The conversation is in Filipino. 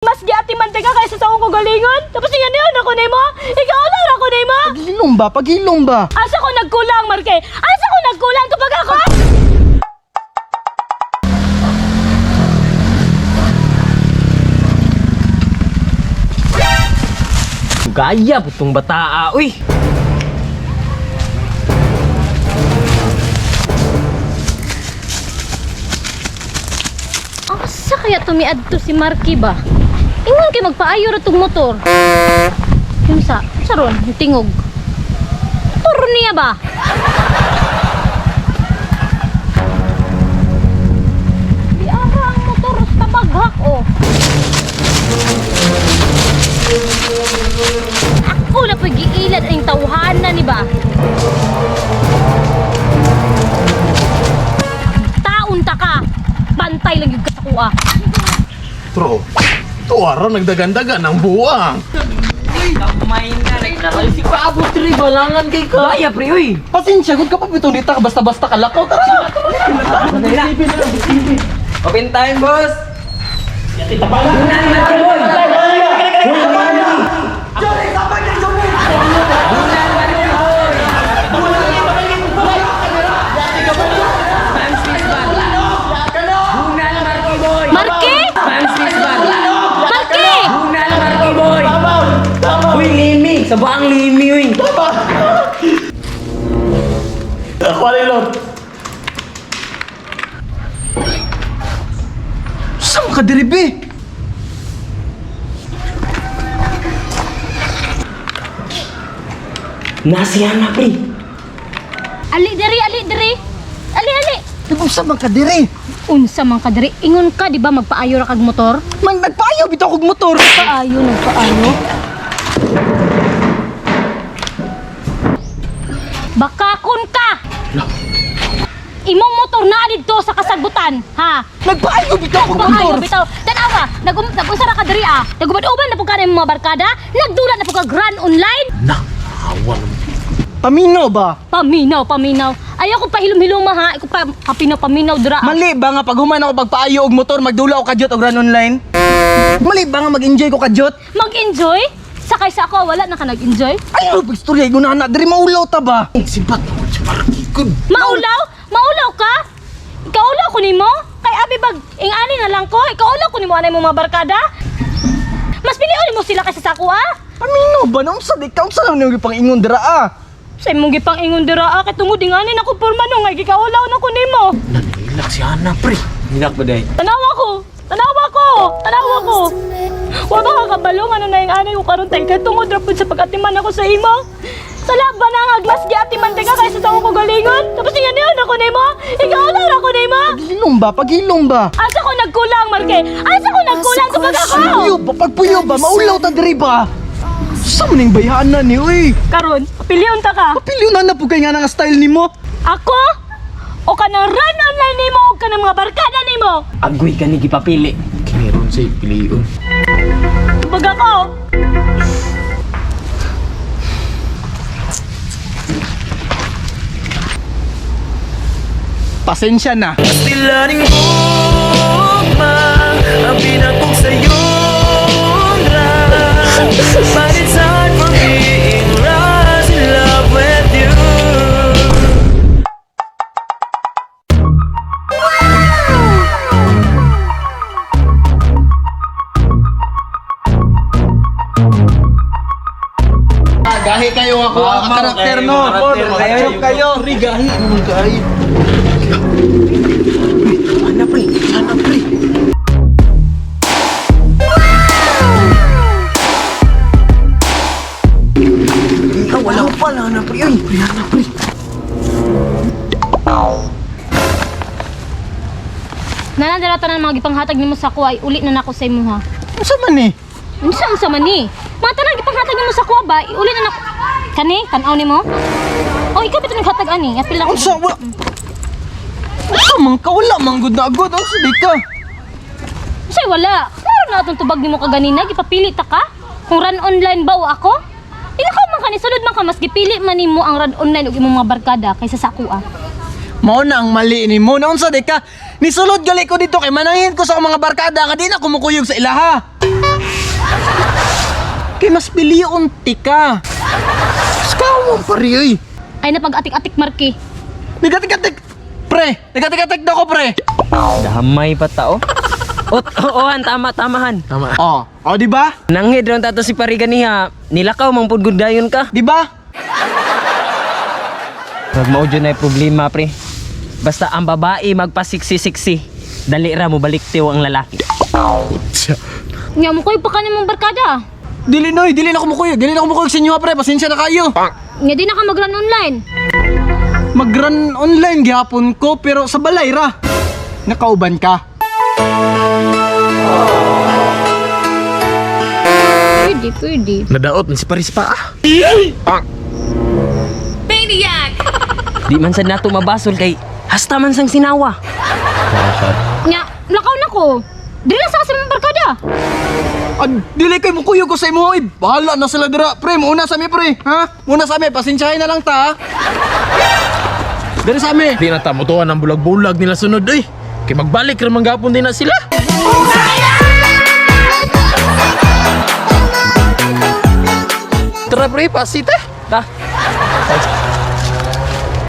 Mas giati mantika kaysa sa akong kagalingon. Tapos yan ako nimo. Ikaw lang ako nimo. Paghilom ba? Asa ko nagkulang, Marke? Asa ko nagkulang kapag ako? Gaya putong bataa, uy. Asa kaya tumiadto si Marky ba? Ingon kay magpaayo ra tong motor. Yung sa ron, yung tingog. Motor niya ba? Biara ang motor sa baghak, oh. Ako na pag-iilad ang tawhanan ni ba? Taon ta ka. Bantay lang yung kasakuha. Tro, tuwara nagdagandagan ng buwang. Kamay na, nagkakalisik pa abot rin, balangan kay ka. Gaya pre, uy. Pasensya, gud ka pa bitong dita ka basta-basta kalakaw. Tara! Open time, boss. Marky! Marky! Uy, limi. Sabang limi, uy. Ako alilot. Saan ka diribi? Nasihan na, pre. Ali diri, ali diri. Ali, ali. Unsa man ka diri? Unsa man ka diri? Ingon ka, di ba magpaayo ra kag motor? Man nagpaayaw bitaw kog motor. Paayo, nagpaayo. Bakakon ka! Imong motor na dito sa kasagutan, ha? Nagpaayaw bitaw kog motor. Paayo bitaw. Tanawa, nag-usa ra ka diri ah. Nagubad-uban na pud ka ng mga barkada, nagdula na pud ka grand online. Paminaw ba? Paminaw, paminaw. Ayaw ko pahilom-hiloma ha. Iko pa paminaw dira. Mali ba nga pag human ako pagpaayo og motor magdula ko kadyot og run online? Mali ba nga mag-enjoy ko kadyot? Mag-enjoy? Sakay sa ako, wala na ka nag-enjoy? Ay, ano pagstorya guna na diri maulaw ta ba? Sibat mo si Markikod. Maulaw? Maulaw ka? Ikaulaw ko nimo? Kay abi bag ingani na lang ko. Ikaulaw ko nimo anay mo mga barkada? Mas pilion mo sila kaysa sa ako ah. Paminaw ba nung sa di count sa lang yung pangingon dira ah? Sa imong gipang ingon dira kay tungod ingani na ko porma no nga gikaulaw na ko nimo. Nanilak si Ana, pre. Nilak ba, day? Tanawa ko. Tanawa ko. Tanawa ko. Wa ba ka kabalo nga na ingani ko karon tay kay tungod ra pud sa pagatiman ako sa imo. Sala ba na nga mas giatiman ka kaysa sa ako galingon? Tapos ingani ako nimo. Ikaulaw na ko nimo. Paghilom ba? Asa ko nagkulang, Marke? Asa ko nagkulang kapag ako? Puyo ba? Pagpuyo ba? Maulaw ta diri ba? Sa maning bayanan ni, uy! Karon, piliyon ta ka. Kapilyonan na po kay nga nga style ni mo. Ako? O ka nang run online nimo o ka ng mga barkada nimo? Agoy ka ni gipapili. Meron sa piliyon. Bag ako. Pasensya na. Stilaning gugma ang pinakong sa'yo lang. But it's hard for being lost in love with you. Gahi kayo ako ang karakter no. Kayo kayo. Gahi. Gahi. Ana pre. Ana pre. Ikaw wala ko pala na pre. Ay, Ana pre. Nanandara tanan mga gipanghatag nimo sa ako ay uli na nako sa imo ha. Unsa man ni? Unsa man ni? Mga tanan gipanghatag nimo sa ako ba? Uli na nako. Kani, tan-aw nimo? Oh, ikaw bitaw naghatag ani. Apil na ko. Unsa wala? Unsa man ka wala man gud na agad unsa di ka? Say wala. Klaro na atong tubag nimo kaganina gipapili ta ka? Kung run online ba o ako? Ila ka man kani sulod man ka mas gipili man nimo ang run online ug imong mga barkada kaysa sa ako ah. Mao na ang mali ni mo. Naunsa di ka? Nisulod gali ko dito kay manangin ko sa akong mga barkada nga di na kumukuyog sa ilaha. Kay mas piliyon tika. Skawang pare oy. Ay napag-atik-atik Marky. Nagatik-atik. Pre, nagatik-atik daw ko pre. Damay pa tao. Ohan, tama-tamahan. Tama. Oh, di ba? Nanghid ron tato si pari ganiha. Nilakaw mang pudgod dayon ka. Di ba? Pag mao dyan ay problema, pre. Basta ang babae magpasiksi-siksi, dali ra mo balik tiw ang lalaki. Nga mo ko'y pa ka namang barkada. Dili na ako mukuyog. Dili na ako mukuyog sa inyo pre. Pasensya na kayo. Nga di na ka mag-run online. Mag-run online gihapon ko pero sa balay ra. Nakauban ka. Pwede. Nadaot na si Paris pa ah. Di man sad nato mabasol kay hasta man sang sinawa. Nga, lakaw na ko. Di na sa kasi mong barkada. Dili kay mukuyog ko sa imo. Oy, bahala na sila dira. Pre, muna sa mi pre. Ha? Muna sa mi. Pasensyahin na lang ta. Diri sa mi. Di na ta mutuan ang bulag-bulag nila sunod eh. Kay magbalik ramang gapon din na sila. Tara pre, pasit eh. Ta,